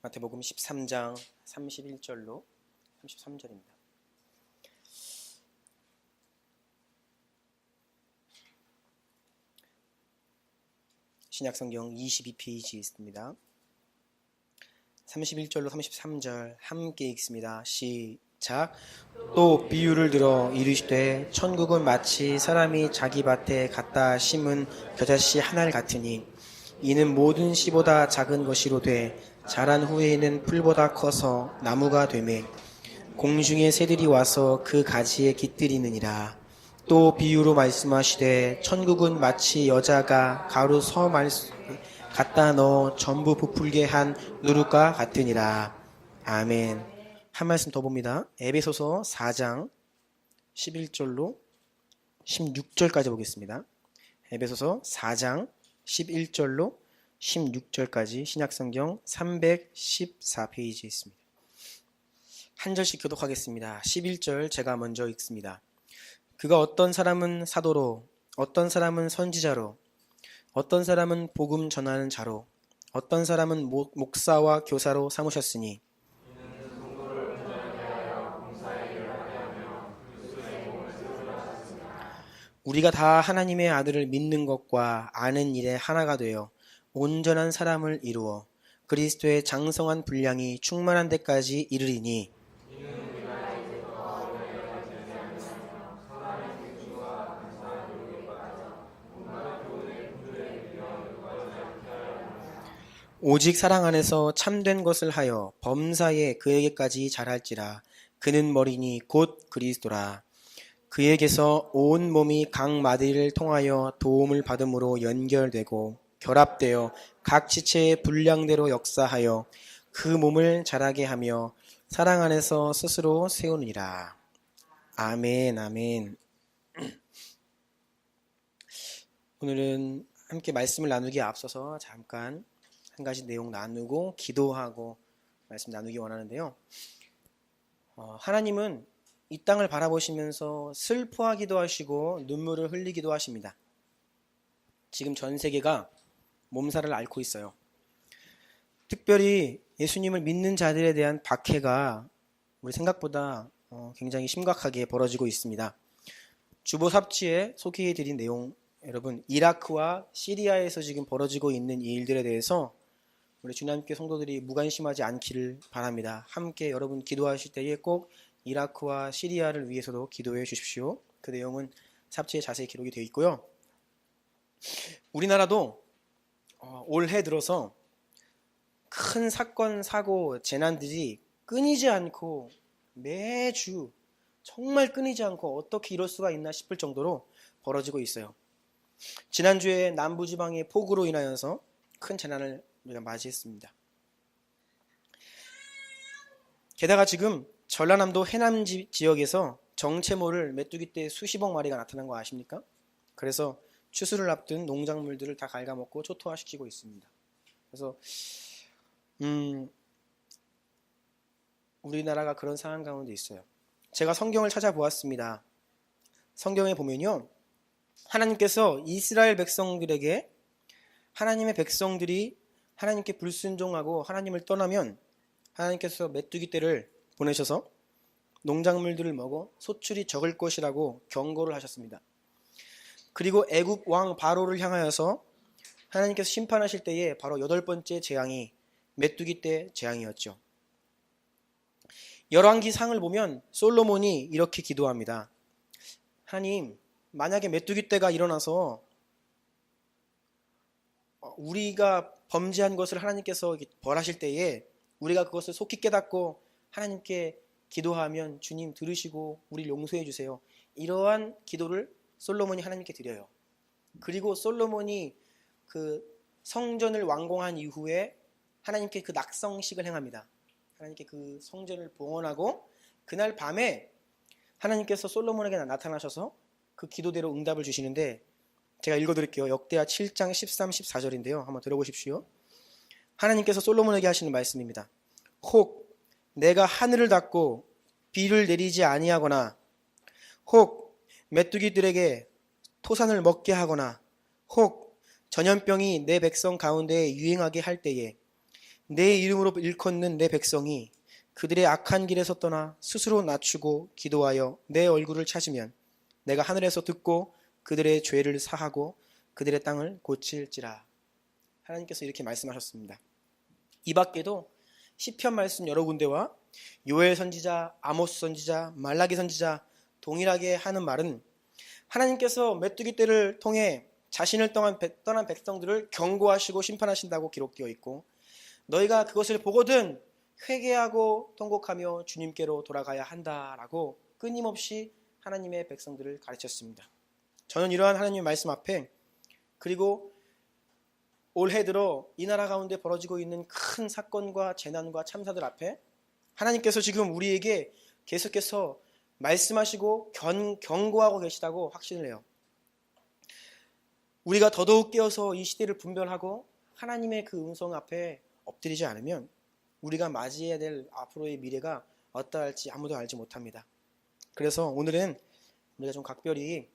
마태복음 13장 31절로 33절입니다. 신약성경 22페이지에 있습니다. 31절로 33절 함께 읽습니다. 시작. 또 비유를 들어 이르시되 천국은 마치 사람이 자기 밭에 갖다 심은 겨자씨 하나를 같으니 이는 모든 씨보다 작은 것이로되 자란 후에는 풀보다 커서 나무가 되매 공중의 새들이 와서 그 가지에 깃들이느니라. 또 비유로 말씀하시되 천국은 마치 여자가 가루 서말에 갖다 넣어 전부 부풀게 한 누룩과 같으니라. 아멘. 한 말씀 더 봅니다. 에베소서 4장 11절로 16절까지 보겠습니다. 에베소서 4장 11절로 16절까지 신약성경 314페이지에 있습니다. 한 절씩 교독하겠습니다. 11절 제가 먼저 읽습니다. 그가 어떤 사람은 사도로, 어떤 사람은 선지자로, 어떤 사람은 복음 전하는 자로, 어떤 사람은 목사와 교사로 삼으셨으니 우리가 다 하나님의 아들을 믿는 것과 아는 일에 하나가 되어 온전한 사람을 이루어 그리스도의 장성한 분량이 충만한 데까지 이르리니 오직 사랑 안에서 참된 것을 하여 범사에 그에게까지 자랄지라. 그는 머리니 곧 그리스도라. 그에게서 온 몸이 각 마디를 통하여 도움을 받음으로 연결되고 결합되어 각 지체의 분량대로 역사하여 그 몸을 자라게 하며 사랑 안에서 스스로 세우니라. 아멘, 아멘. 오늘은 함께 말씀을 나누기에 앞서서 잠깐 한 가지 내용 나누고 기도하고 말씀 나누기 원하는데요. 하나님은 이 땅을 바라보시면서 슬퍼하기도 하시고 눈물을 흘리기도 하십니다. 지금 전 세계가 몸살을 앓고 있어요. 특별히 예수님을 믿는 자들에 대한 박해가 우리 생각보다 굉장히 심각하게 벌어지고 있습니다. 주보 삽지에 소개해드린 내용, 여러분 이라크와 시리아에서 지금 벌어지고 있는 이 일들에 대해서 우리 주님께 성도들이 무관심하지 않기를 바랍니다. 함께 여러분 기도하실 때에 꼭 이라크와 시리아를 위해서도 기도해 주십시오. 그 내용은 삽지에 자세히 기록이 되어 있고요. 우리나라도 올해 들어서 큰 사건, 사고, 재난들이 끊이지 않고 매주 정말 끊이지 않고 어떻게 이럴 수가 있나 싶을 정도로 벌어지고 있어요. 지난주에 남부지방의 폭우로 인하여서 큰 재난을 우리가 맞이했습니다. 게다가 지금 전라남도 해남 지역에서 정체모를 메뚜기떼 수십억 마리가 나타난 거 아십니까? 그래서 추수를 앞둔 농작물들을 다 갉아먹고 초토화시키고 있습니다. 그래서 우리나라가 그런 상황 가운데 있어요. 제가 성경을 찾아보았습니다. 성경에 보면요, 하나님께서 이스라엘 백성들에게 하나님의 백성들이 하나님께 불순종하고 하나님을 떠나면 하나님께서 메뚜기떼를 보내셔서 농작물들을 먹어 소출이 적을 것이라고 경고를 하셨습니다. 그리고 애굽 왕 바로를 향하여서 하나님께서 심판하실 때에 바로 8번째 재앙이 메뚜기떼 재앙이었죠. 열왕기 상을 보면 솔로몬이 이렇게 기도합니다. 하나님, 만약에 메뚜기떼가 일어나서 우리가 범죄한 것을 하나님께서 벌하실 때에 우리가 그것을 속히 깨닫고 하나님께 기도하면 주님 들으시고 우리를 용서해 주세요. 이러한 기도를 솔로몬이 하나님께 드려요. 그리고 솔로몬이 그 성전을 완공한 이후에 하나님께 그 낙성식을 행합니다. 하나님께 그 성전을 봉헌하고 그날 밤에 하나님께서 솔로몬에게 나타나셔서 그 기도대로 응답을 주시는데 제가 읽어드릴게요. 역대하 7장 13, 14절인데요. 한번 들어보십시오. 하나님께서 솔로몬에게 하시는 말씀입니다. 혹 내가 하늘을 닫고 비를 내리지 아니하거나 혹 메뚜기들에게 토산을 먹게 하거나 혹 전염병이 내 백성 가운데 유행하게 할 때에 내 이름으로 일컫는 내 백성이 그들의 악한 길에서 떠나 스스로 낮추고 기도하여 내 얼굴을 찾으면 내가 하늘에서 듣고 그들의 죄를 사하고 그들의 땅을 고칠지라. 하나님께서 이렇게 말씀하셨습니다. 이 밖에도 시편 말씀 여러 군데와 요엘 선지자, 아모스 선지자, 말라기 선지자 동일하게 하는 말은 하나님께서 메뚜기 떼를 통해 자신을 떠난 백성들을 경고하시고 심판하신다고 기록되어 있고, 너희가 그것을 보거든 회개하고 통곡하며 주님께로 돌아가야 한다라고 끊임없이 하나님의 백성들을 가르쳤습니다. 저는 이러한 하나님의 말씀 앞에, 그리고 올해 들어 이 나라 가운데 벌어지고 있는 큰 사건과 재난과 참사들 앞에 하나님께서 지금 우리에게 계속해서 말씀하시고 경고하고 계시다고 확신을 해요. 우리가 더더욱 깨어서 이 시대를 분별하고 하나님의 그 음성 앞에 엎드리지 않으면 우리가 맞이해야 될 앞으로의 미래가 어떠할지 아무도 알지 못합니다. 그래서 오늘은 우리가 좀 각별히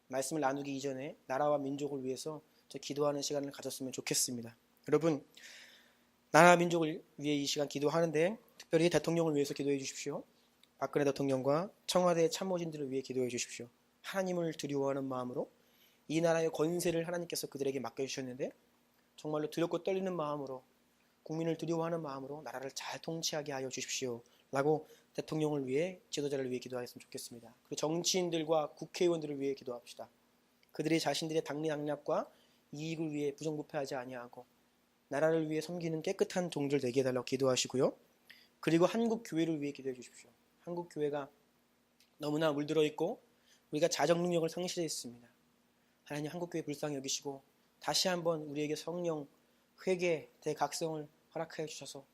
말씀을 나누기 이전에 나라와 민족을 위해서 기도하는 시간을 가졌으면 좋겠습니다. 여러분, 나라 민족을 위해 이 시간 기도하는데 특별히 대통령을 위해서 기도해 주십시오. 박근혜 대통령과 청와대 참모진들을 위해 기도해 주십시오. 하나님을 두려워하는 마음으로, 이 나라의 권세를 하나님께서 그들에게 맡겨주셨는데 정말로 두렵고 떨리는 마음으로, 국민을 두려워하는 마음으로 나라를 잘 통치하게 하여 주십시오 라고 대통령을 위해, 지도자를 위해 기도하였으면 좋겠습니다. 그리고 정치인들과 국회의원들을 위해 기도합시다. 그들이 자신들의 당리당략과 이익을 위해 부정부패하지 아니하고 나라를 위해 섬기는 깨끗한 종들 되게 해달라고 기도하시고요. 그리고 한국 교회를 위해 기도해 주십시오. 한국 교회가 너무나 물들어 있고 우리가 자정 능력을 상실해 있습니다. 하나님, 한국 교회 불쌍히 여기시고 다시 한번 우리에게 성령, 회개, 대각성을 허락하여 주셔서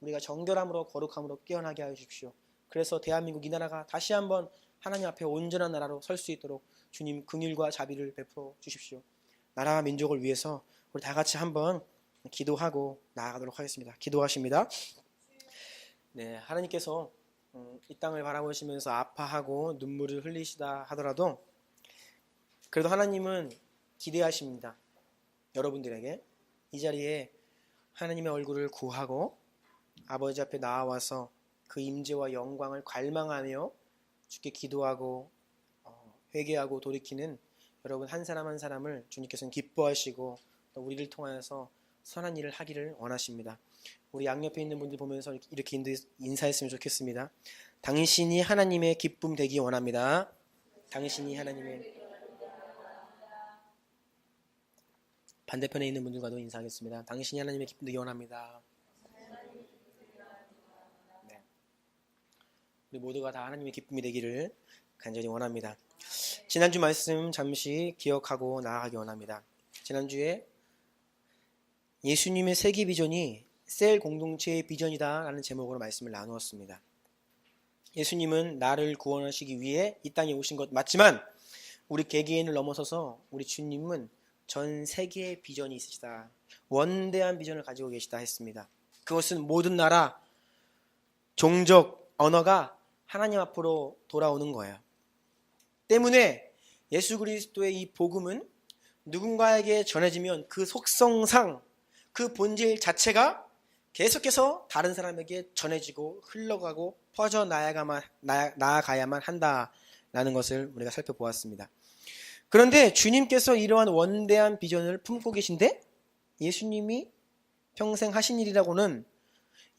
우리가 정결함으로 거룩함으로 깨어나게 하여 주십시오. 그래서 대한민국 이 나라가 다시 한번 하나님 앞에 온전한 나라로 설 수 있도록 주님 긍휼과 자비를 베풀어 주십시오. 나라와 민족을 위해서 우리 다 같이 한번 기도하고 나아가도록 하겠습니다. 기도하십니다. 네, 하나님께서 이 땅을 바라보시면서 아파하고 눈물을 흘리시다 하더라도 그래도 하나님은 기대하십니다. 여러분들에게 이 자리에 하나님의 얼굴을 구하고 아버지 앞에 나와서 그 임재와 영광을 갈망하며 주께 기도하고 회개하고 돌이키는 여러분 한 사람 한 사람을 주님께서는 기뻐하시고 또 우리를 통하여서 선한 일을 하기를 원하십니다. 우리 양옆에 있는 분들 보면서 이렇게 인사했으면 좋겠습니다. 당신이 하나님의 기쁨 되기 원합니다. 당신이 하나님의, 반대편에 있는 분들과도 인사하겠습니다. 당신이 하나님의 기쁨 되기 원합니다. 네. 우리 모두가 다 하나님의 기쁨이 되기를 간절히 원합니다. 지난주 말씀 잠시 기억하고 나아가기 원합니다. 지난주에 예수님의 세계 비전이 셀 공동체의 비전이다 라는 제목으로 말씀을 나누었습니다. 예수님은 나를 구원하시기 위해 이 땅에 오신 것 맞지만 우리 개개인을 넘어서서 우리 주님은 전 세계의 비전이 있으시다. 원대한 비전을 가지고 계시다 했습니다. 그것은 모든 나라, 종족, 언어가 하나님 앞으로 돌아오는 거예요. 때문에 예수 그리스도의 이 복음은 누군가에게 전해지면 그 속성상 그 본질 자체가 계속해서 다른 사람에게 전해지고 흘러가고 퍼져 나아가야만 한다라는 것을 우리가 살펴보았습니다. 그런데 주님께서 이러한 원대한 비전을 품고 계신데 예수님이 평생 하신 일이라고는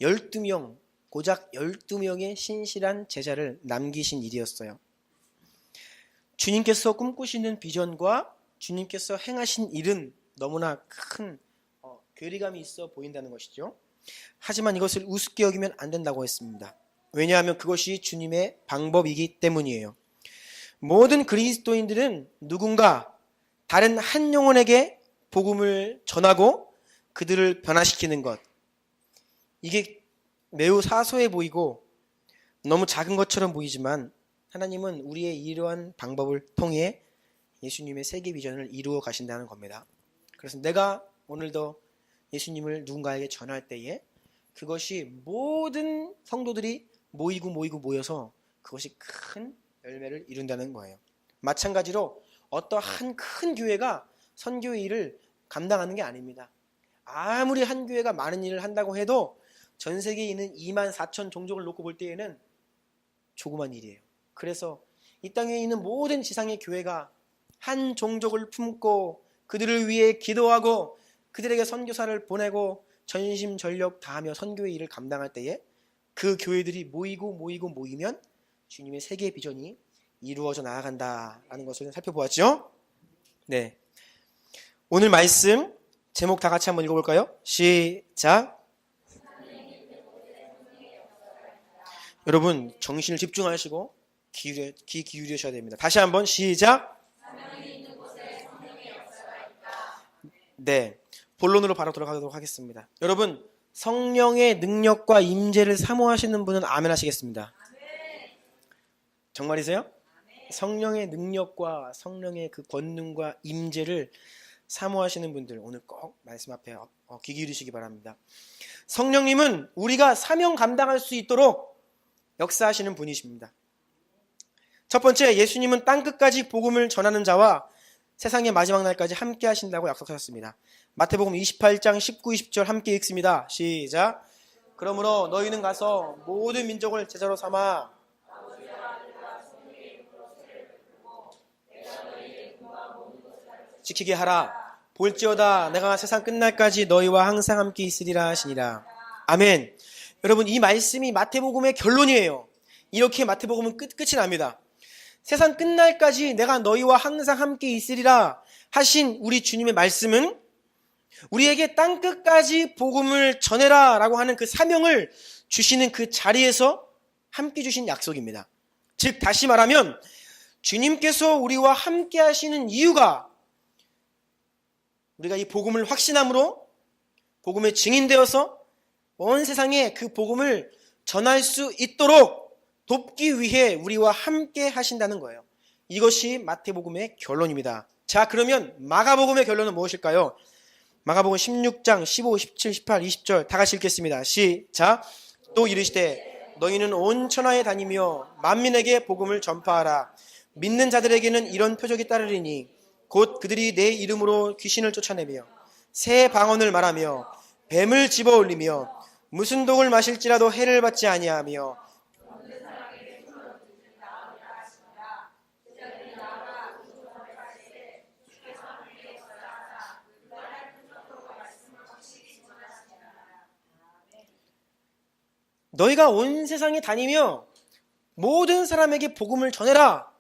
12명, 고작 12명의 신실한 제자를 남기신 일이었어요. 주님께서 꿈꾸시는 비전과 주님께서 행하신 일은 너무나 큰 괴리감이 있어 보인다는 것이죠. 하지만 이것을 우습게 여기면 안 된다고 했습니다. 왜냐하면 그것이 주님의 방법이기 때문이에요. 모든 그리스도인들은 누군가 다른 한 영혼에게 복음을 전하고 그들을 변화시키는 것, 이게 매우 사소해 보이고 너무 작은 것처럼 보이지만 하나님은 우리의 이러한 방법을 통해 예수님의 세계 비전을 이루어 가신다는 겁니다. 그래서 내가 오늘도 예수님을 누군가에게 전할 때에 그것이 모든 성도들이 모여서 그것이 큰 열매를 이룬다는 거예요. 마찬가지로 어떠한 큰 교회가 선교의 일을 감당하는 게 아닙니다. 아무리 한 교회가 많은 일을 한다고 해도 전 세계에 있는 2만 4천 종족을 놓고 볼 때에는 조그만 일이에요. 그래서 이 땅에 있는 모든 지상의 교회가 한 종족을 품고 그들을 위해 기도하고 그들에게 선교사를 보내고 전심전력 다하며 선교의 일을 감당할 때에 그 교회들이 모이면 주님의 세계 비전이 이루어져 나아간다라는 것을 살펴보았죠. 네, 오늘 말씀 제목 다 같이 한번 읽어볼까요? 시작. 여러분 정신을 집중하시고 귀 기울이셔야 됩니다. 다시 한번 시작. 네, 본론으로 바로 들어가도록 하겠습니다. 여러분 성령의 능력과 임재를 사모하시는 분은 아멘 하시겠습니다. 정말이세요? 성령의 능력과 성령의 그 권능과 임재를 사모하시는 분들 오늘 꼭 말씀 앞에 귀 기울이시기 바랍니다. 성령님은 우리가 사명 감당할 수 있도록 역사하시는 분이십니다. 첫 번째, 예수님은 땅끝까지 복음을 전하는 자와 세상의 마지막 날까지 함께 하신다고 약속하셨습니다. 마태복음 28장 19, 20절 함께 읽습니다. 시작. 그러므로 너희는 가서 모든 민족을 제자로 삼아 지키게 하라. 볼지어다 내가 세상 끝날까지 너희와 항상 함께 있으리라 하시니라. 아멘. 여러분 이 말씀이 마태복음의 결론이에요. 이렇게 마태복음은 끝이 납니다. 세상 끝날까지 내가 너희와 항상 함께 있으리라 하신 우리 주님의 말씀은 우리에게 땅끝까지 복음을 전해라 라고 하는 그 사명을 주시는 그 자리에서 함께 주신 약속입니다. 즉 다시 말하면 주님께서 우리와 함께 하시는 이유가 우리가 이 복음을 확신함으로 복음의 증인되어서 온 세상에 그 복음을 전할 수 있도록 돕기 위해 우리와 함께 하신다는 거예요. 이것이 마태복음의 결론입니다. 자, 그러면 마가복음의 결론은 무엇일까요? 마가복음 16장 15, 17, 18, 20절 다 같이 읽겠습니다. 시작. 또 이르시되 너희는 온 천하에 다니며 만민에게 복음을 전파하라. 믿는 자들에게는 이런 표적이 따르리니 곧 그들이 내 이름으로 귀신을 쫓아내며 새 방언을 말하며 뱀을 집어올리며 무슨 독을 마실지라도 해를 받지 아니하며 너희가 온 세상에 다니며 모든 사람에게 복음을 전해라.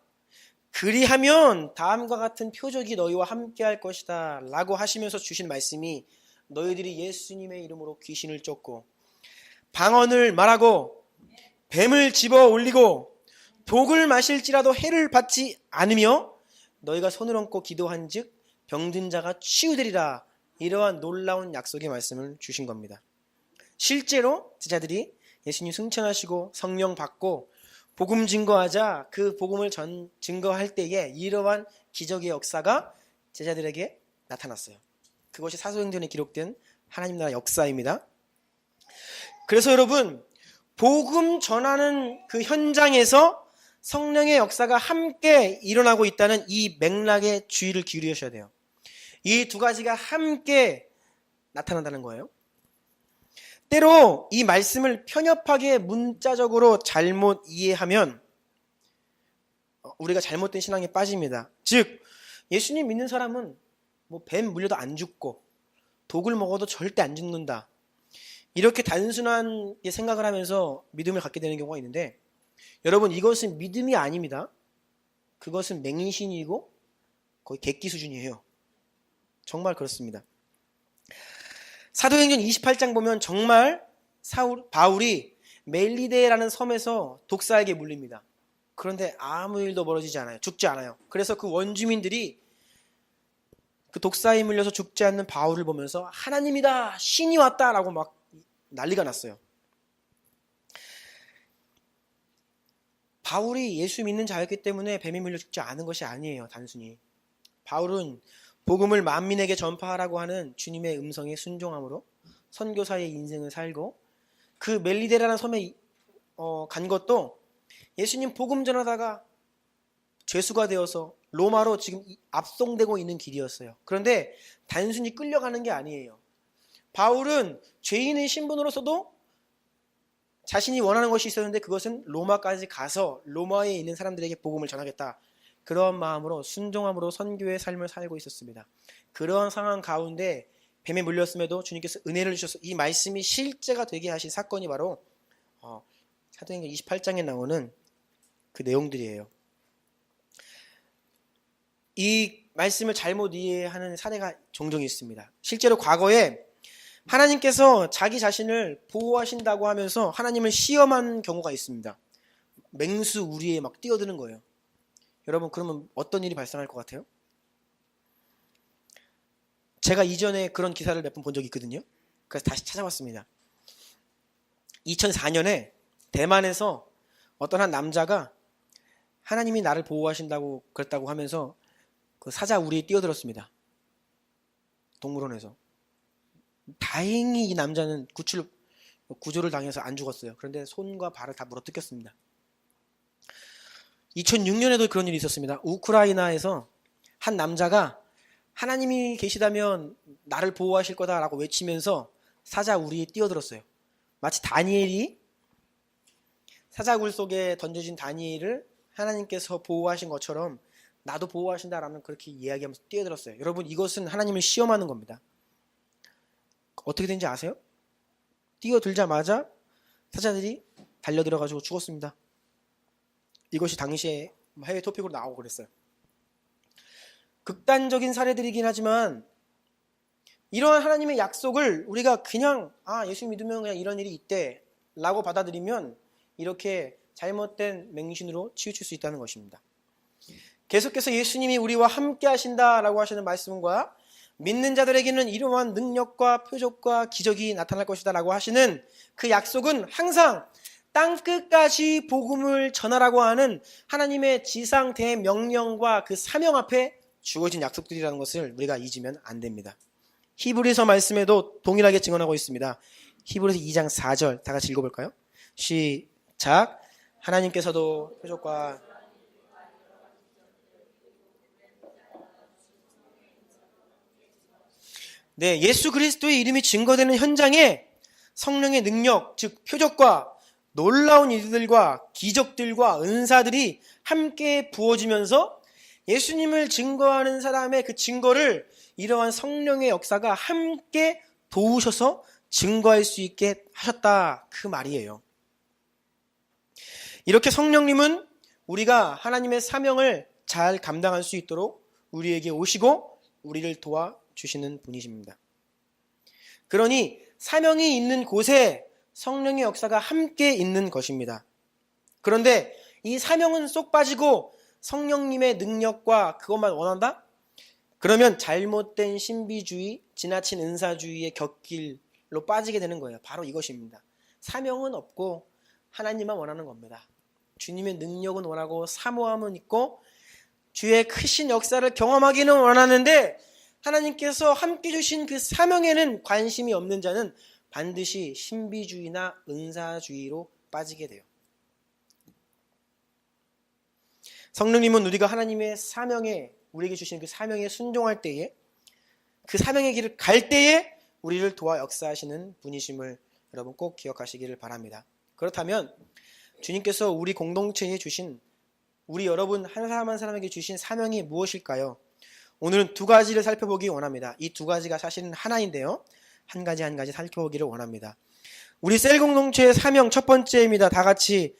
그리하면 다음과 같은 표적이 너희와 함께 할 것이다 라고 하시면서 주신 말씀이 너희들이 예수님의 이름으로 귀신을 쫓고 방언을 말하고 뱀을 집어 올리고 독을 마실지라도 해를 받지 않으며 너희가 손을 얹고 기도한 즉 병든 자가 치유되리라. 이러한 놀라운 약속의 말씀을 주신 겁니다. 실제로 제자들이 예수님 승천하시고 성령 받고 복음 증거하자 그 복음을 증거할 때에 이러한 기적의 역사가 제자들에게 나타났어요. 그것이 사도행전에 기록된 하나님 나라 역사입니다. 그래서 여러분 복음 전하는 그 현장에서 성령의 역사가 함께 일어나고 있다는 이 맥락에 주의를 기울이셔야 돼요. 이 두 가지가 함께 나타난다는 거예요. 때로 이 말씀을 편협하게 문자적으로 잘못 이해하면 우리가 잘못된 신앙에 빠집니다. 즉 예수님 믿는 사람은 뭐 뱀 물려도 안 죽고 독을 먹어도 절대 안 죽는다. 이렇게 단순한 생각을 하면서 믿음을 갖게 되는 경우가 있는데 여러분 이것은 믿음이 아닙니다. 그것은 맹신이고 거의 객기 수준이에요. 정말 그렇습니다. 사도행전 28장 보면 정말 바울이 멜리데라는 섬에서 독사에게 물립니다. 그런데 아무 일도 벌어지지 않아요. 죽지 않아요. 그래서 그 원주민들이 그 독사에 물려서 죽지 않는 바울을 보면서 하나님이다, 신이 왔다라고 막 난리가 났어요. 바울이 예수 믿는 자였기 때문에 뱀에 물려 죽지 않은 것이 아니에요. 단순히 바울은 복음을 만민에게 전파하라고 하는 주님의 음성에 순종함으로 선교사의 인생을 살고 그 멜리데라는 섬에 간 것도 예수님 복음 전하다가 죄수가 되어서 로마로 지금 압송되고 있는 길이었어요. 그런데 단순히 끌려가는 게 아니에요. 바울은 죄인의 신분으로서도 자신이 원하는 것이 있었는데 그것은 로마까지 가서 로마에 있는 사람들에게 복음을 전하겠다. 그런 마음으로 순종함으로 선교의 삶을 살고 있었습니다. 그런 상황 가운데 뱀에 물렸음에도 주님께서 은혜를 주셔서 이 말씀이 실제가 되게 하신 사건이 바로 사도행전 28장에 나오는 그 내용들이에요. 이 말씀을 잘못 이해하는 사례가 종종 있습니다. 실제로 과거에 하나님께서 자기 자신을 보호하신다고 하면서 하나님을 시험한 경우가 있습니다. 맹수 우리에 막 뛰어드는 거예요. 여러분, 그러면 어떤 일이 발생할 것 같아요? 제가 이전에 그런 기사를 몇 번 본 적이 있거든요. 그래서 다시 찾아봤습니다. 2004년에 대만에서 어떤 한 남자가 하나님이 나를 보호하신다고 그랬다고 하면서 그 사자 우리에 뛰어들었습니다. 동물원에서. 다행히 이 남자는 구조를 당해서 안 죽었어요. 그런데 손과 발을 다 물어뜯겼습니다. 2006년에도 그런 일이 있었습니다. 우크라이나에서 한 남자가 하나님이 계시다면 나를 보호하실 거다라고 외치면서 사자 우리에 뛰어들었어요. 마치 다니엘이 사자굴 속에 던져진 다니엘을 하나님께서 보호하신 것처럼 나도 보호하신다라는 그렇게 이야기하면서 뛰어들었어요. 여러분, 이것은 하나님을 시험하는 겁니다. 어떻게 된지 아세요? 뛰어들자마자 사자들이 달려들어가지고 죽었습니다. 이것이 당시에 해외 토픽으로 나오고 그랬어요. 극단적인 사례들이긴 하지만 이러한 하나님의 약속을 우리가 그냥 예수 믿으면 그냥 이런 일이 있대 라고 받아들이면 이렇게 잘못된 맹신으로 치우칠 수 있다는 것입니다. 계속해서 예수님이 우리와 함께 하신다라고 하시는 말씀과 믿는 자들에게는 이러한 능력과 표적과 기적이 나타날 것이다 라고 하시는 그 약속은 항상 땅끝까지 복음을 전하라고 하는 하나님의 지상 대명령과 그 사명 앞에 주어진 약속들이라는 것을 우리가 잊으면 안 됩니다. 히브리서 말씀에도 동일하게 증언하고 있습니다. 히브리서 2장 4절 다 같이 읽어볼까요? 시작. 하나님께서도 표적과 예수 그리스도의 이름이 증거되는 현장에 성령의 능력, 즉 표적과 놀라운 일들과 기적들과 은사들이 함께 부어지면서 예수님을 증거하는 사람의 그 증거를 이러한 성령의 역사가 함께 도우셔서 증거할 수 있게 하셨다, 그 말이에요. 이렇게 성령님은 우리가 하나님의 사명을 잘 감당할 수 있도록 우리에게 오시고 우리를 도와주시는 분이십니다. 그러니 사명이 있는 곳에 성령의 역사가 함께 있는 것입니다. 그런데 이 사명은 쏙 빠지고 성령님의 능력과 그것만 원한다? 그러면 잘못된 신비주의, 지나친 은사주의의 곁길로 빠지게 되는 거예요. 바로 이것입니다. 사명은 없고 하나님만 원하는 겁니다. 주님의 능력은 원하고 사모함은 있고 주의 크신 역사를 경험하기는 원하는데 하나님께서 함께 주신 그 사명에는 관심이 없는 자는 반드시 신비주의나 은사주의로 빠지게 돼요. 성령님은 우리가 하나님의 사명에, 우리에게 주신 그 사명에 순종할 때에, 그 사명의 길을 갈 때에 우리를 도와 역사하시는 분이심을 여러분 꼭 기억하시기를 바랍니다. 그렇다면 주님께서 우리 공동체에 주신, 우리 여러분 한 사람 한 사람에게 주신 사명이 무엇일까요? 오늘은 두 가지를 살펴보기 원합니다. 이 두 가지가 사실은 하나인데요. 한 가지 한 가지 살펴보기를 원합니다. 우리 셀 공동체의 사명 첫 번째입니다. 다 같이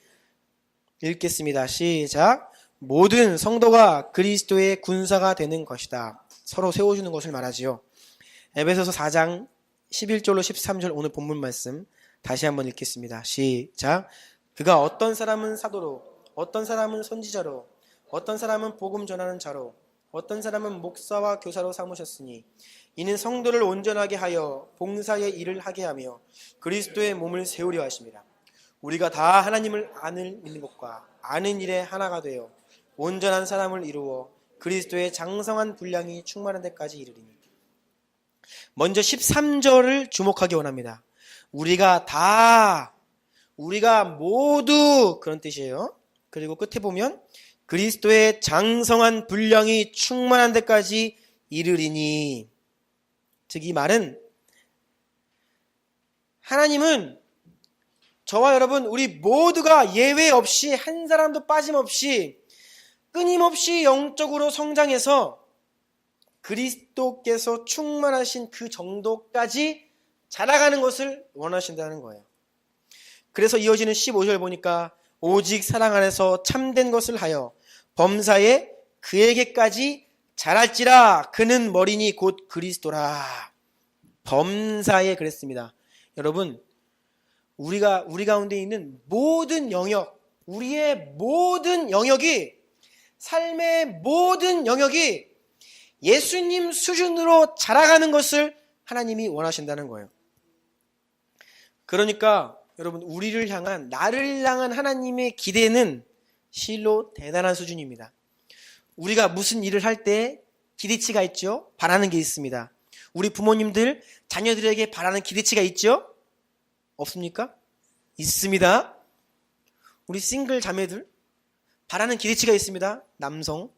읽겠습니다. 시작. 모든 성도가 그리스도의 군사가 되는 것이다. 서로 세워주는 것을 말하지요. 에베소서 4장 11절로 13절 오늘 본문 말씀 다시 한번 읽겠습니다. 시작. 그가 어떤 사람은 사도로, 어떤 사람은 선지자로, 어떤 사람은 복음 전하는 자로, 어떤 사람은 목사와 교사로 삼으셨으니 이는 성도를 온전하게 하여 봉사의 일을 하게 하며 그리스도의 몸을 세우려 하십니다. 우리가 다 하나님을 믿는 것과 아는 일에 하나가 되어 온전한 사람을 이루어 그리스도의 장성한 분량이 충만한 데까지 이르리니. 먼저 13절을 주목하기 원합니다. 우리가 모두 그런 뜻이에요. 그리고 끝에 보면 그리스도의 장성한 분량이 충만한 데까지 이르리니. 즉 이 말은 하나님은 저와 여러분 우리 모두가 예외 없이 한 사람도 빠짐없이 끊임없이 영적으로 성장해서 그리스도께서 충만하신 그 정도까지 자라가는 것을 원하신다는 거예요. 그래서 이어지는 15절 보니까 오직 사랑 안에서 참된 것을 하여 범사에 그에게까지 자랄지라. 그는 머리니 곧 그리스도라. 범사에 그랬습니다. 여러분, 우리 가운데 있는 모든 영역, 우리의 모든 영역이, 삶의 모든 영역이 예수님 수준으로 자라가는 것을 하나님이 원하신다는 거예요. 그러니까 여러분, 우리를 향한, 나를 향한 하나님의 기대는 실로 대단한 수준입니다. 우리가 무슨 일을 할 때 기대치가 있죠? 바라는 게 있습니다. 우리 부모님들 자녀들에게 바라는 기대치가 있죠? 없습니까? 있습니다. 우리 싱글 자매들 바라는 기대치가 있습니다. 남성,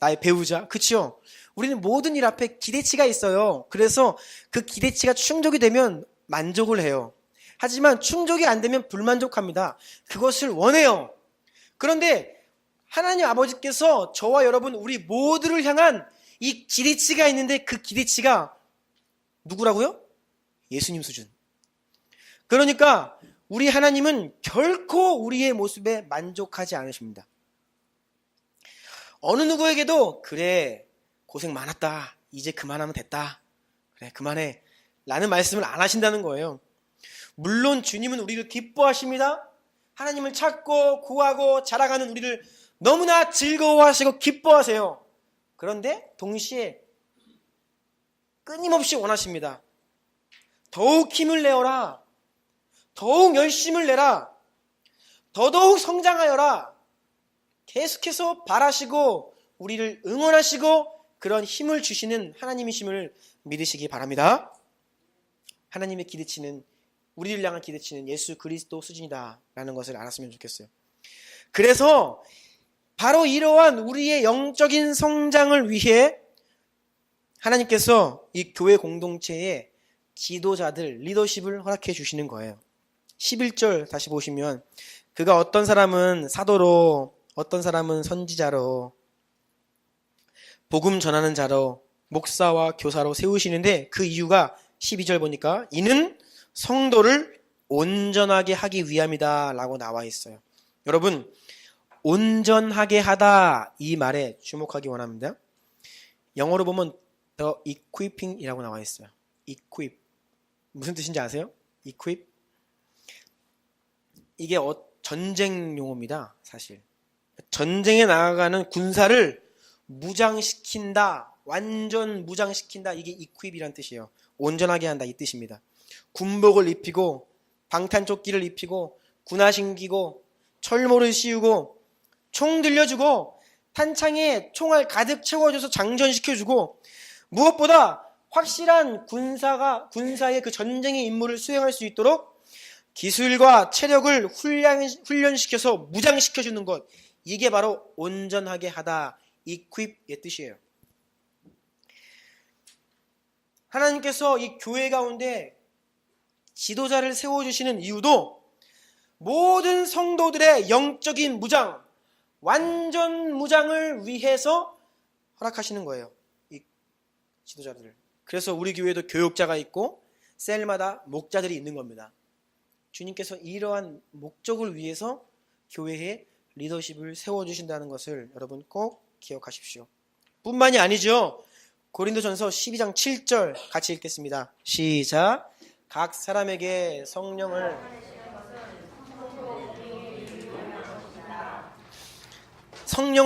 나의 배우자, 그치요? 우리는 모든 일 앞에 기대치가 있어요. 그래서 그 기대치가 충족이 되면 만족을 해요. 하지만 충족이 안 되면 불만족합니다. 그것을 원해요. 그런데 하나님 아버지께서 저와 여러분 우리 모두를 향한 이 기대치가 있는데 그 기대치가 누구라고요? 예수님 수준. 그러니까 우리 하나님은 결코 우리의 모습에 만족하지 않으십니다. 어느 누구에게도 그래 고생 많았다. 이제 그만하면 됐다. 그래 그만해. 라는 말씀을 안 하신다는 거예요. 물론 주님은 우리를 기뻐하십니다. 하나님을 찾고 구하고 자라가는 우리를 너무나 즐거워하시고 기뻐하세요. 그런데 동시에 끊임없이 원하십니다. 더욱 힘을 내어라. 더욱 열심을 내라. 더더욱 성장하여라. 계속해서 바라시고 우리를 응원하시고 그런 힘을 주시는 하나님이심을 믿으시기 바랍니다. 하나님의 기대치는, 우리를 향한 기대치는 예수 그리스도 수준이다라는 것을 알았으면 좋겠어요. 그래서 바로 이러한 우리의 영적인 성장을 위해 하나님께서 이 교회 공동체에 지도자들, 리더십을 허락해 주시는 거예요. 11절 다시 보시면 그가 어떤 사람은 사도로, 어떤 사람은 선지자로, 복음 전하는 자로, 목사와 교사로 세우시는데 그 이유가 12절 보니까 이는 성도를 온전하게 하기 위함이다 라고 나와 있어요. 여러분, 온전하게 하다 이 말에 주목하기 원합니다. 영어로 보면 the equipping 이라고 나와 있어요. equip. 무슨 뜻인지 아세요? equip. 이게 전쟁 용어입니다. 사실 전쟁에 나아가는 군사를 무장시킨다, 완전 무장시킨다, 이게 equip이란 뜻이에요. 온전하게 한다 이 뜻입니다. 군복을 입히고 방탄조끼를 입히고 군화신기고 철모를 씌우고 총 들려주고 탄창에 총알 가득 채워줘서 장전시켜주고 무엇보다 확실한 군사의 그 전쟁의 임무를 수행할 수 있도록 기술과 체력을 훈련시켜서 무장시켜주는 것, 이게 바로 온전하게 하다, equip의 뜻이에요. 하나님께서 이 교회 가운데 지도자를 세워주시는 이유도 모든 성도들의 영적인 무장, 완전 무장을 위해서 허락하시는 거예요. 이 지도자들을. 그래서 우리 교회도 교육자가 있고 셀마다 목자들이 있는 겁니다. 주님께서 이러한 목적을 위해서 교회에 리더십을 세워주신다는 것을 여러분 꼭 기억하십시오. 뿐만이 아니죠. 고린도전서 12장 7절 같이 읽겠습니다. 시작. 각 사람에게 성령을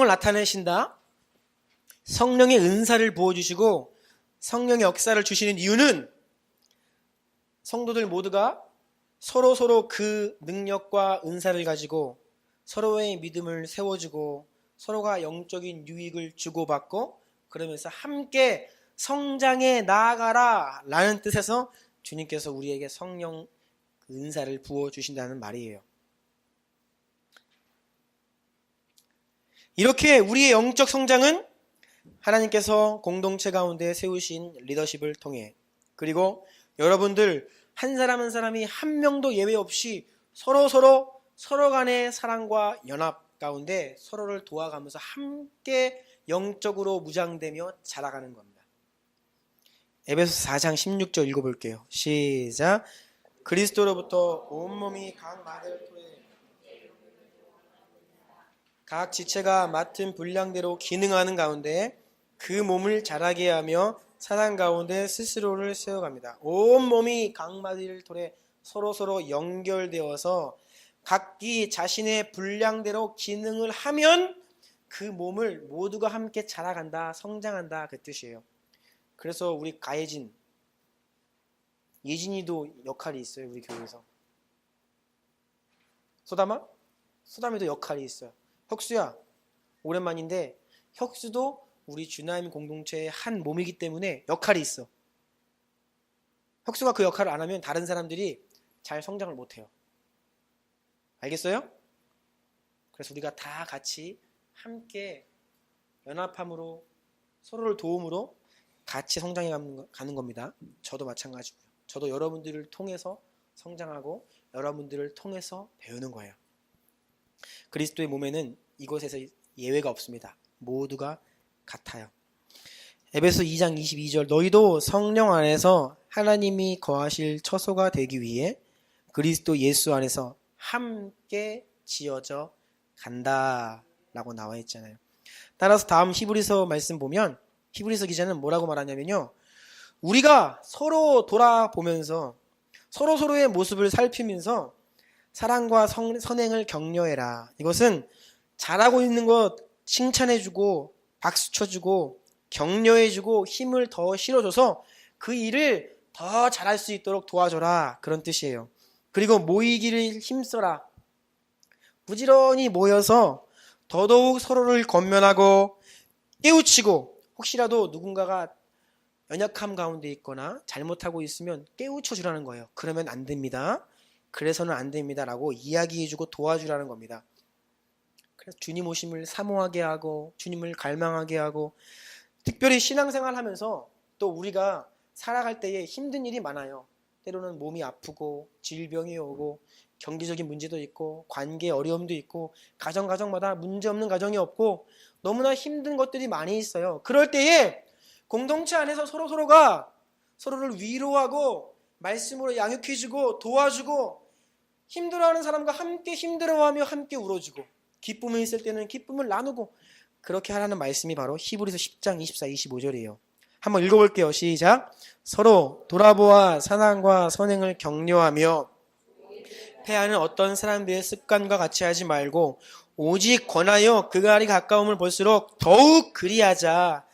나타내신다. 성령의 은사를 부어주시고 성령의 역사를 주시는 이유는 성도들 모두가 서로 그 능력과 은사를 가지고 서로의 믿음을 세워주고 서로가 영적인 유익을 주고받고 그러면서 함께 성장해 나아가라 라는 뜻에서 주님께서 우리에게 성령 은사를 부어주신다는 말이에요. 이렇게 우리의 영적 성장은 하나님께서 공동체 가운데 세우신 리더십을 통해, 그리고 여러분들 한 사람 한 사람이 한 명도 예외 없이 서로 간의 사랑과 연합 가운데 서로를 도와가면서 함께 영적으로 무장되며 자라가는 겁니다. 에베소서 4장 16절 읽어볼게요. 시작. 그리스도로부터 온몸이 각 마들 토에 각 지체가 맡은 분량대로 기능하는 가운데 그 몸을 자라게 하며 사랑 가운데 스스로를 세워갑니다. 온몸이 각 마들 토에 서로 연결되어서 각기 자신의 분량대로 기능을 하면 그 몸을 모두가 함께 자라간다, 성장한다, 그 뜻이에요. 그래서 우리 가예진, 예진이도 역할이 있어요. 우리 교회에서. 소담이도 역할이 있어요. 혁수야, 오랜만인데 혁수도 우리 주나임 공동체의 한 몸이기 때문에 역할이 있어. 혁수가 그 역할을 안 하면 다른 사람들이 잘 성장을 못해요. 알겠어요? 그래서 우리가 다 같이 함께 연합함으로 서로를 도움으로 같이 성장해 가는 겁니다. 저도 마찬가지고요. 저도 여러분들을 통해서 성장하고 여러분들을 통해서 배우는 거예요. 그리스도의 몸에는 이것에서 예외가 없습니다. 모두가 같아요. 에베소 2장 22절 너희도 성령 안에서 하나님이 거하실 처소가 되기 위해 그리스도 예수 안에서 함께 지어져 간다 라고 나와 있잖아요. 따라서 다음 히브리서 말씀 보면 히브리서 기자는 뭐라고 말하냐면요, 우리가 서로 돌아보면서 서로의 모습을 살피면서 사랑과 선행을 격려해라. 이것은 잘하고 있는 것 칭찬해주고 박수 쳐주고 격려해주고 힘을 더 실어줘서 그 일을 더 잘할 수 있도록 도와줘라, 그런 뜻이에요. 그리고 모이기를 힘써라. 부지런히 모여서 더더욱 서로를 권면하고 깨우치고, 혹시라도 누군가가 연약함 가운데 있거나 잘못하고 있으면 깨우쳐 주라는 거예요. 그러면 안 됩니다. 그래서는 안 됩니다 라고 이야기해주고 도와주라는 겁니다. 그래서 주님 오심을 사모하게 하고 주님을 갈망하게 하고, 특별히 신앙생활 하면서 또 우리가 살아갈 때에 힘든 일이 많아요. 때로는 몸이 아프고 질병이 오고 경제적인 문제도 있고 관계 어려움도 있고 가정마다 문제없는 가정이 없고 너무나 힘든 것들이 많이 있어요. 그럴 때에 공동체 안에서 서로가 서로를 위로하고 말씀으로 양육해주고 도와주고, 힘들어하는 사람과 함께 힘들어하며 함께 울어주고, 기쁨이 있을 때는 기쁨을 나누고, 그렇게 하라는 말씀이 바로 히브리서 10장 24, 25절이에요. 한번 읽어볼게요. 시작. 서로 돌아보아 사랑과 선행을 격려하며 패하는 어떤 사람들의 습관과 같이 하지 말고 오직 권하여 그날이 가까움을 볼수록 더욱 그리하자.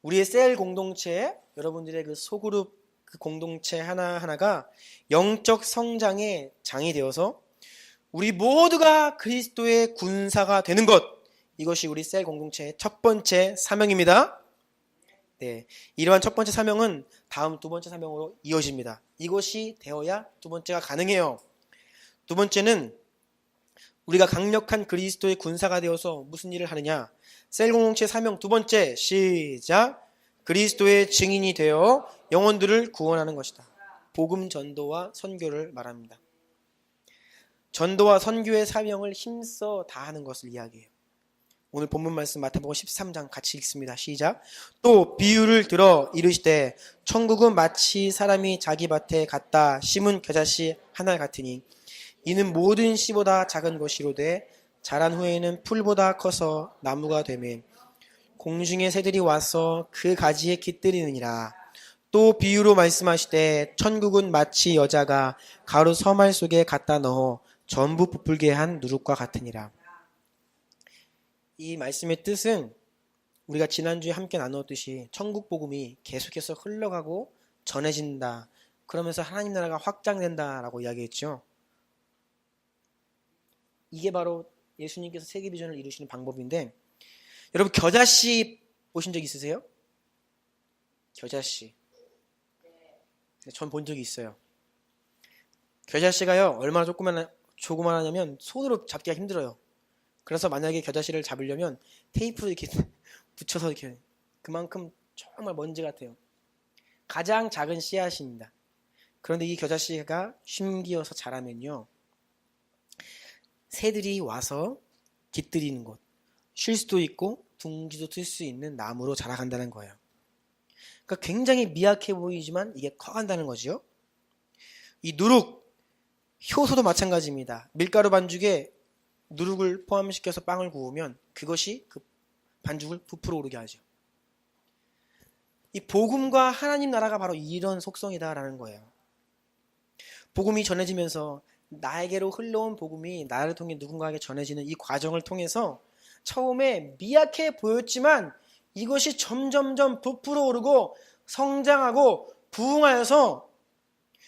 우리의 셀 공동체, 여러분들의 그 소그룹 그 공동체 하나하나가 영적 성장의 장이 되어서 우리 모두가 그리스도의 군사가 되는 것, 이것이 우리 셀 공동체의 첫 번째 사명입니다. 네, 이러한 첫 번째 사명은 다음 두 번째 사명으로 이어집니다. 이것이 되어야 두 번째가 가능해요. 두 번째는 우리가 강력한 그리스도의 군사가 되어서 무슨 일을 하느냐? 셀 공동체 사명 두 번째, 시작. 그리스도의 증인이 되어 영혼들을 구원하는 것이다. 복음 전도와 선교를 말합니다. 전도와 선교의 사명을 힘써 다하는 것을 이야기해요. 오늘 본문 말씀 마태복음 13장 같이 읽습니다. 시작. 또 비유를 들어 이르시되 천국은 마치 사람이 자기 밭에 갖다 심은 겨자씨 하나 같으니 이는 모든 씨보다 작은 것이로되 자란 후에는 풀보다 커서 나무가 되매 공중의 새들이 와서 그 가지에 깃들이느니라. 또 비유로 말씀하시되 천국은 마치 여자가 가루 서말 속에 갖다 넣어 전부 부풀게 한 누룩과 같으니라. 이 말씀의 뜻은 우리가 지난주에 함께 나누었듯이 천국 복음이 계속해서 흘러가고 전해진다. 그러면서 하나님 나라가 확장된다라고 이야기했죠. 이게 바로 예수님께서 세계 비전을 이루시는 방법인데, 여러분 겨자씨 보신 적 있으세요? 겨자씨. 전 본 적이 있어요. 겨자씨가요 얼마나 조그만하냐면 손으로 잡기가 힘들어요. 그래서 만약에 겨자씨를 잡으려면 테이프로 이렇게 붙여서 이렇게, 그만큼 정말 먼지 같아요. 가장 작은 씨앗입니다. 그런데 이 겨자씨가 심기어서 자라면요, 새들이 와서 깃들이는 곳, 쉴 수도 있고 둥지도 틀 수 있는 나무로 자라간다는 거예요. 그러니까 굉장히 미약해 보이지만 이게 커간다는 거죠. 이 누룩, 효소도 마찬가지입니다. 밀가루 반죽에 누룩을 포함시켜서 빵을 구우면 그것이 그 반죽을 부풀어 오르게 하죠. 이 복음과 하나님 나라가 바로 이런 속성이다라는 거예요. 복음이 전해지면서 나에게로 흘러온 복음이 나를 통해 누군가에게 전해지는 이 과정을 통해서 처음에 미약해 보였지만 이것이 점점점 부풀어 오르고 성장하고 부흥하여서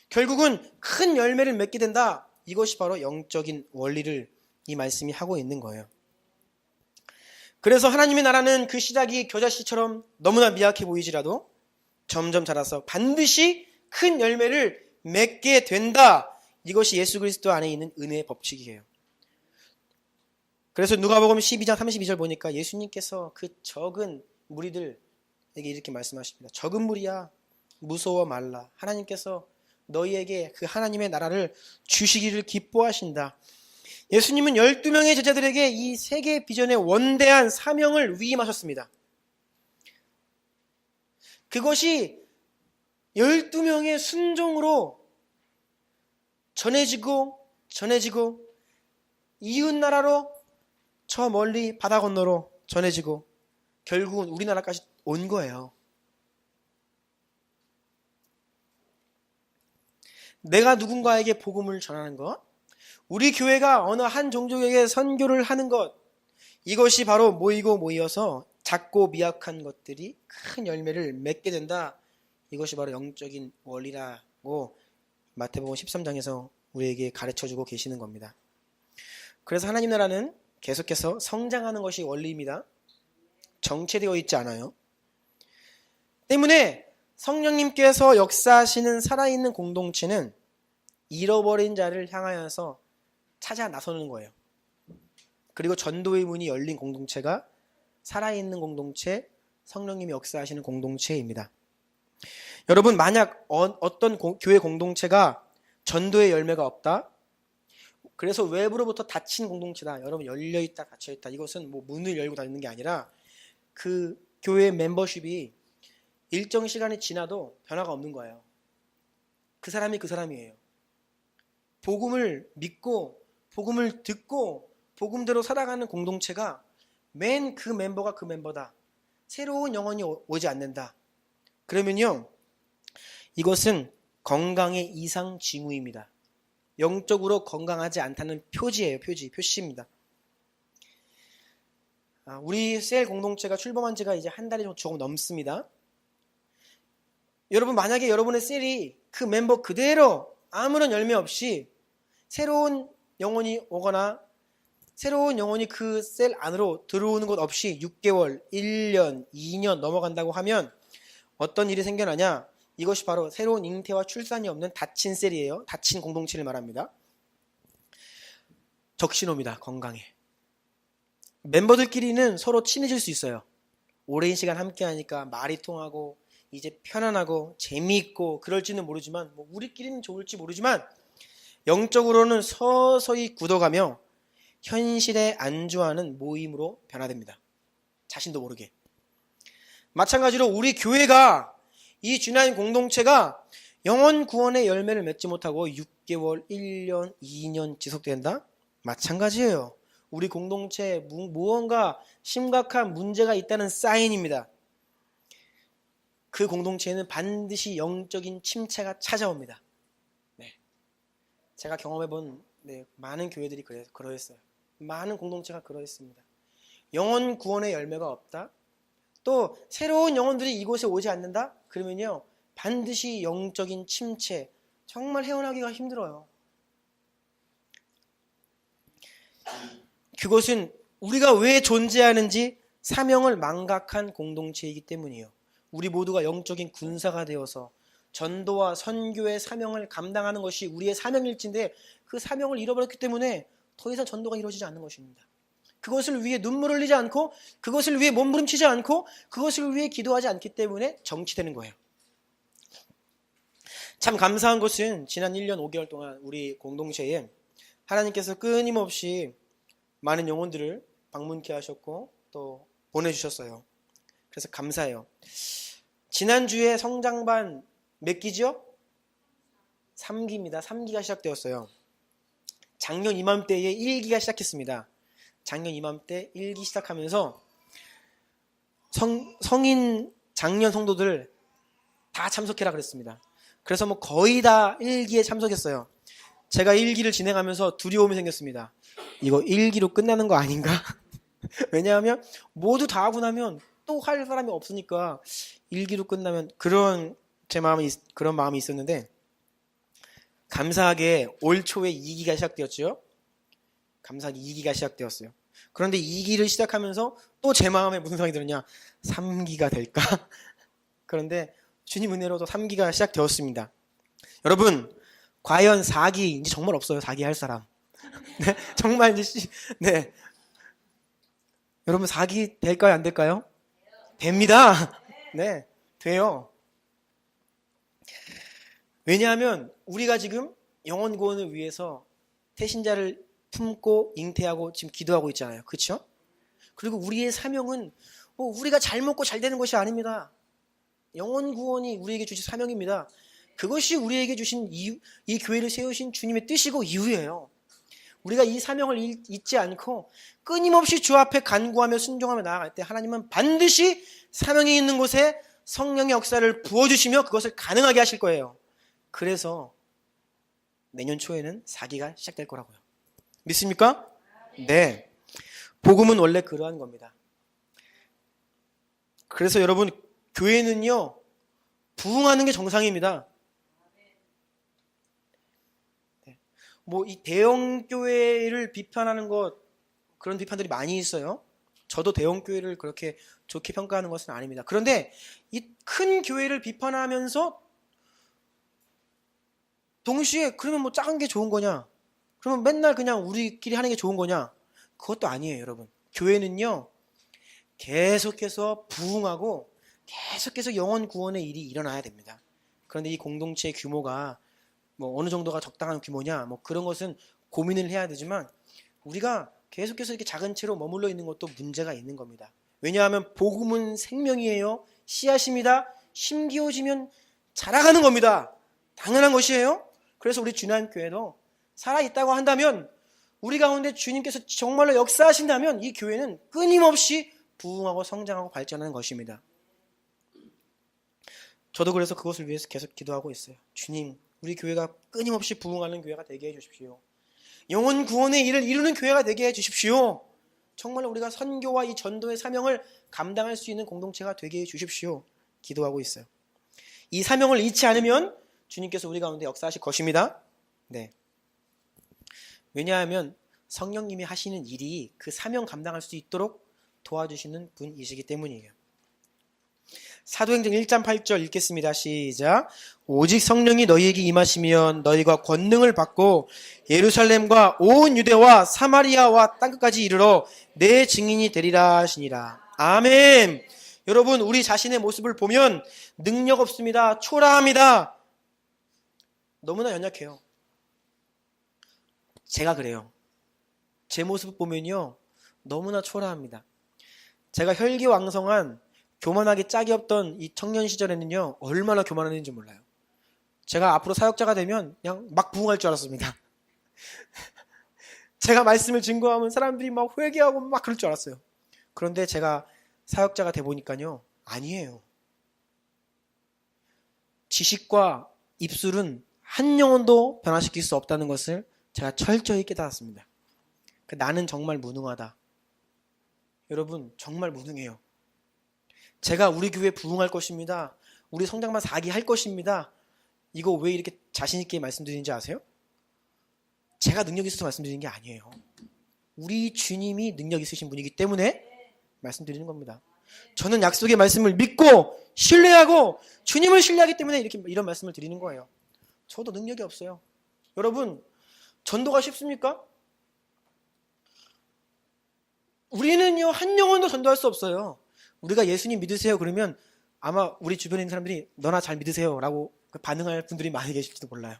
결국은 큰 열매를 맺게 된다. 이것이 바로 영적인 원리를 이 말씀이 하고 있는 거예요. 그래서 하나님의 나라는 그 시작이 겨자씨처럼 너무나 미약해 보이지라도 점점 자라서 반드시 큰 열매를 맺게 된다. 이것이 예수 그리스도 안에 있는 은혜의 법칙이에요. 그래서 누가복음 12장 32절 보니까 예수님께서 그 적은 무리들에게 이렇게 말씀하십니다. 적은 무리야, 무서워 말라. 하나님께서 너희에게 그 하나님의 나라를 주시기를 기뻐하신다. 예수님은 12명의 제자들에게 이 세계 비전의 원대한 사명을 위임하셨습니다. 그것이 12명의 순종으로 전해지고 이웃나라로 저 멀리 바다 건너로 전해지고 결국은 우리나라까지 온 거예요. 내가 누군가에게 복음을 전하는 것, 우리 교회가 어느 한 종족에게 선교를 하는 것, 이것이 바로 모여서 작고 미약한 것들이 큰 열매를 맺게 된다. 이것이 바로 영적인 원리라고 마태복음 13장에서 우리에게 가르쳐주고 계시는 겁니다. 그래서 하나님 나라는 계속해서 성장하는 것이 원리입니다. 정체되어 있지 않아요. 때문에 성령님께서 역사하시는 살아있는 공동체는 잃어버린 자를 향하여서 찾아 나서는 거예요. 그리고 전도의 문이 열린 공동체가 살아있는 공동체, 성령님이 역사하시는 공동체입니다. 여러분, 만약 어떤 교회 공동체가 전도의 열매가 없다? 그래서 외부로부터 닫힌 공동체다. 여러분, 열려있다, 닫혀있다. 이것은 뭐 문을 열고 닫는 게 아니라 그 교회 멤버십이 일정 시간이 지나도 변화가 없는 거예요. 그 사람이 그 사람이에요. 복음을 믿고 복음을 듣고 복음대로 살아가는 공동체가 맨 그 멤버가 그 멤버다. 새로운 영혼이 오지 않는다. 그러면요, 이것은 건강의 이상 징후입니다. 영적으로 건강하지 않다는 표지예요. 표시입니다. 우리 셀 공동체가 출범한 지가 이제 한 달이 조금 넘습니다. 여러분, 만약에 여러분의 셀이 그 멤버 그대로 아무런 열매 없이 새로운 영혼이 오거나 새로운 영혼이 그 셀 안으로 들어오는 것 없이 6개월, 1년, 2년 넘어간다고 하면 어떤 일이 생겨나냐? 이것이 바로 새로운 잉태와 출산이 없는 닫힌 셀이에요. 닫힌 공동체를 말합니다. 적신호입니다. 건강에. 멤버들끼리는 서로 친해질 수 있어요. 오랜 시간 함께 하니까 말이 통하고 이제 편안하고 재미있고 그럴지는 모르지만 우리끼리는 좋을지 모르지만 영적으로는 서서히 굳어가며 현실에 안주하는 모임으로 변화됩니다. 자신도 모르게. 마찬가지로 우리 교회가 이 주나인 공동체가 영혼 구원의 열매를 맺지 못하고 6개월, 1년, 2년 지속된다? 마찬가지예요. 우리 공동체에 무언가 심각한 문제가 있다는 사인입니다. 그 공동체에는 반드시 영적인 침체가 찾아옵니다. 네. 제가 경험해본 많은 교회들이 그러했어요. 많은 공동체가 그러했습니다. 영혼 구원의 열매가 없다? 또 새로운 영혼들이 이곳에 오지 않는다? 그러면요, 반드시 영적인 침체, 정말 헤어나기가 힘들어요. 그것은 우리가 왜 존재하는지 사명을 망각한 공동체이기 때문이에요. 우리 모두가 영적인 군사가 되어서 전도와 선교의 사명을 감당하는 것이 우리의 사명일진데 그 사명을 잃어버렸기 때문에 더 이상 전도가 이루어지지 않는 것입니다. 그것을 위해 눈물을 흘리지 않고 그것을 위해 몸부림치지 않고 그것을 위해 기도하지 않기 때문에 정치되는 거예요. 참 감사한 것은 지난 1년 5개월 동안 우리 공동체에 하나님께서 끊임없이 많은 영혼들을 방문케 하셨고 또 보내주셨어요. 그래서 감사해요. 지난주에 성장반 몇 기죠? 3기입니다. 3기가 시작되었어요. 작년 이맘때에 1기가 시작했습니다. 작년 이맘때 1기 시작하면서 성인 작년 성도들 다 참석해라 그랬습니다. 그래서 뭐 거의 다 1기에 참석했어요. 제가 1기를 진행하면서 두려움이 생겼습니다. 이거 1기로 끝나는 거 아닌가? 왜냐하면 모두 다 하고 나면 또 할 사람이 없으니까 1기로 끝나면 그런 마음이 있었는데 감사하게 올 초에 2기가 시작되었죠. 감사하게 2기가 시작되었어요. 그런데 2기를 시작하면서 또 제 마음에 무슨 생각이 들었냐? 3기가 될까? 그런데 주님 은혜로 또 3기가 시작되었습니다. 여러분, 과연 4기 이제 정말 없어요. 4기 할 사람. 네, 정말 이제 네. 여러분 4기 될까요? 안 될까요? 됩니다. 네, 돼요. 왜냐하면 우리가 지금 영혼 구원을 위해서 태신자를 품고 잉태하고 지금 기도하고 있잖아요. 그렇죠? 그리고 우리의 사명은 우리가 잘 먹고 잘 되는 것이 아닙니다. 영혼 구원이 우리에게 주신 사명입니다. 그것이 우리에게 주신 이 교회를 세우신 주님의 뜻이고 이유예요. 우리가 이 사명을 잊지 않고 끊임없이 주 앞에 간구하며 순종하며 나아갈 때 하나님은 반드시 사명이 있는 곳에 성령의 역사를 부어주시며 그것을 가능하게 하실 거예요. 그래서 내년 초에는 4기가 시작될 거라고요. 믿습니까? 네. 복음은 원래 그러한 겁니다. 그래서 여러분, 교회는요, 부흥하는 게 정상입니다. 이 대형 교회를 비판하는 것, 그런 비판들이 많이 있어요. 저도 대형 교회를 그렇게 좋게 평가하는 것은 아닙니다. 그런데 이 큰 교회를 비판하면서 동시에 그러면 작은 게 좋은 거냐? 그러면 맨날 그냥 우리끼리 하는 게 좋은 거냐? 그것도 아니에요, 여러분. 교회는요, 계속해서 부흥하고 계속해서 영혼 구원의 일이 일어나야 됩니다. 그런데 이 공동체의 규모가 어느 정도가 적당한 규모냐, 그런 것은 고민을 해야 되지만 우리가 계속해서 이렇게 작은 채로 머물러 있는 것도 문제가 있는 겁니다. 왜냐하면 복음은 생명이에요. 씨앗입니다. 심기워지면 자라가는 겁니다. 당연한 것이에요. 그래서 우리 주님교회도 살아있다고 한다면 우리 가운데 주님께서 정말로 역사하신다면 이 교회는 끊임없이 부흥하고 성장하고 발전하는 것입니다. 저도 그래서 그것을 위해서 계속 기도하고 있어요. 주님, 우리 교회가 끊임없이 부흥하는 교회가 되게 해주십시오. 영혼 구원의 일을 이루는 교회가 되게 해주십시오. 정말 우리가 선교와 이 전도의 사명을 감당할 수 있는 공동체가 되게 해주십시오. 기도하고 있어요. 이 사명을 잃지 않으면 주님께서 우리 가운데 역사하실 것입니다. 네. 왜냐하면 성령님이 하시는 일이 그 사명 감당할 수 있도록 도와주시는 분이시기 때문이에요. 사도행전 1장 8절 읽겠습니다. 시작. 오직 성령이 너희에게 임하시면 너희가 권능을 받고 예루살렘과 온 유대와 사마리아와 땅끝까지 이르러 내 증인이 되리라 하시니라. 아멘. 여러분, 우리 자신의 모습을 보면 능력 없습니다. 초라합니다. 너무나 연약해요. 제가 그래요. 제 모습 보면요, 너무나 초라합니다. 제가 혈기왕성한 교만하게 짝이 없던 이 청년 시절에는요, 얼마나 교만했는지 몰라요. 제가 앞으로 사역자가 되면 그냥 막 부흥할 줄 알았습니다. 제가 말씀을 증거하면 사람들이 막 회개하고 막 그럴 줄 알았어요. 그런데 제가 사역자가 돼 보니까요, 아니에요. 지식과 입술은 한 영혼도 변화시킬 수 없다는 것을 제가 철저히 깨달았습니다. 나는 정말 무능하다. 여러분, 정말 무능해요. 제가 우리 교회 부흥할 것입니다. 우리 성장반 4기 할 것입니다. 이거 왜 이렇게 자신 있게 말씀드리는지 아세요? 제가 능력 있어서 말씀드리는 게 아니에요. 우리 주님이 능력 있으신 분이기 때문에 말씀드리는 겁니다. 저는 약속의 말씀을 믿고 신뢰하고 주님을 신뢰하기 때문에 이런 말씀을 드리는 거예요. 저도 능력이 없어요. 여러분, 전도가 쉽습니까? 우리는요, 한 영혼도 전도할 수 없어요. 우리가 예수님 믿으세요 그러면 아마 우리 주변에 있는 사람들이 너나 잘 믿으세요 라고 반응할 분들이 많이 계실지도 몰라요.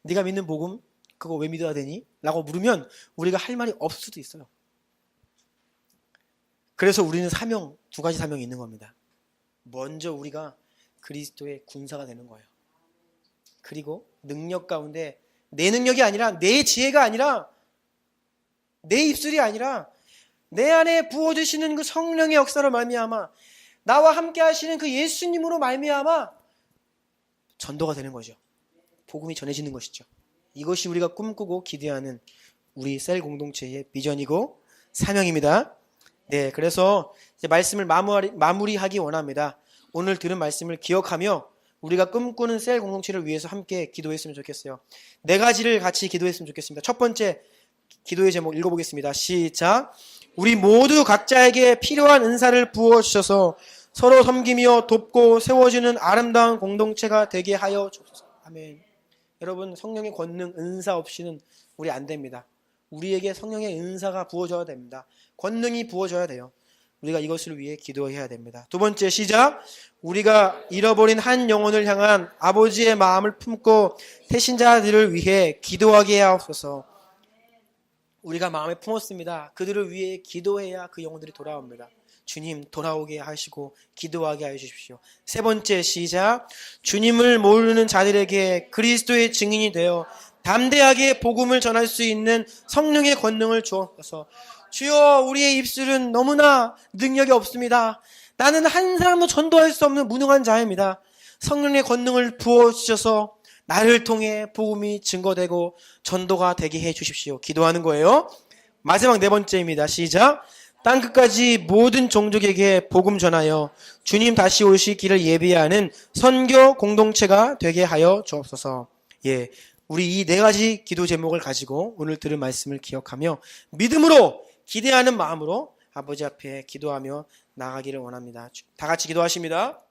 네가 믿는 복음 그거 왜 믿어야 되니? 라고 물으면 우리가 할 말이 없을 수도 있어요. 그래서 우리는 두 가지 사명이 있는 겁니다. 먼저 우리가 그리스도의 군사가 되는 거예요. 그리고 능력 가운데 내 능력이 아니라 내 지혜가 아니라 내 입술이 아니라 내 안에 부어주시는 그 성령의 역사로 말미암아 나와 함께 하시는 그 예수님으로 말미암아 전도가 되는 거죠. 복음이 전해지는 것이죠. 이것이 우리가 꿈꾸고 기대하는 우리 셀 공동체의 비전이고 사명입니다. 네, 그래서 이제 말씀을 마무리하기 원합니다. 오늘 들은 말씀을 기억하며 우리가 꿈꾸는 셀 공동체를 위해서 함께 기도했으면 좋겠어요. 4가지를 같이 기도했으면 좋겠습니다. 첫 번째 기도의 제목 읽어보겠습니다. 시작. 우리 모두 각자에게 필요한 은사를 부어주셔서 서로 섬기며 돕고 세워주는 아름다운 공동체가 되게 하여 주옵소서. 아멘. 여러분, 성령의 권능, 은사 없이는 우리 안 됩니다. 우리에게 성령의 은사가 부어져야 됩니다. 권능이 부어져야 돼요. 우리가 이것을 위해 기도해야 됩니다. 두 번째 시작. 우리가 잃어버린 한 영혼을 향한 아버지의 마음을 품고 태신자들을 위해 기도하게 하옵소서. 우리가 마음에 품었습니다. 그들을 위해 기도해야 그 영혼들이 돌아옵니다. 주님 돌아오게 하시고 기도하게 하여 주십시오. 세 번째 시작. 주님을 모르는 자들에게 그리스도의 증인이 되어 담대하게 복음을 전할 수 있는 성령의 권능을 주옵소서. 주여, 우리의 입술은 너무나 능력이 없습니다. 나는 한 사람도 전도할 수 없는 무능한 자입니다. 성령의 권능을 부어주셔서 나를 통해 복음이 증거되고 전도가 되게 해 주십시오. 기도하는 거예요. 마지막 4번째입니다. 시작. 땅끝까지 모든 종족에게 복음 전하여 주님 다시 오실 길을 예비하는 선교 공동체가 되게 하여 주옵소서. 예, 우리 이 4가지 기도 제목을 가지고 오늘 들은 말씀을 기억하며 믿음으로 기대하는 마음으로 아버지 앞에 기도하며 나아가기를 원합니다. 다 같이 기도하십니다.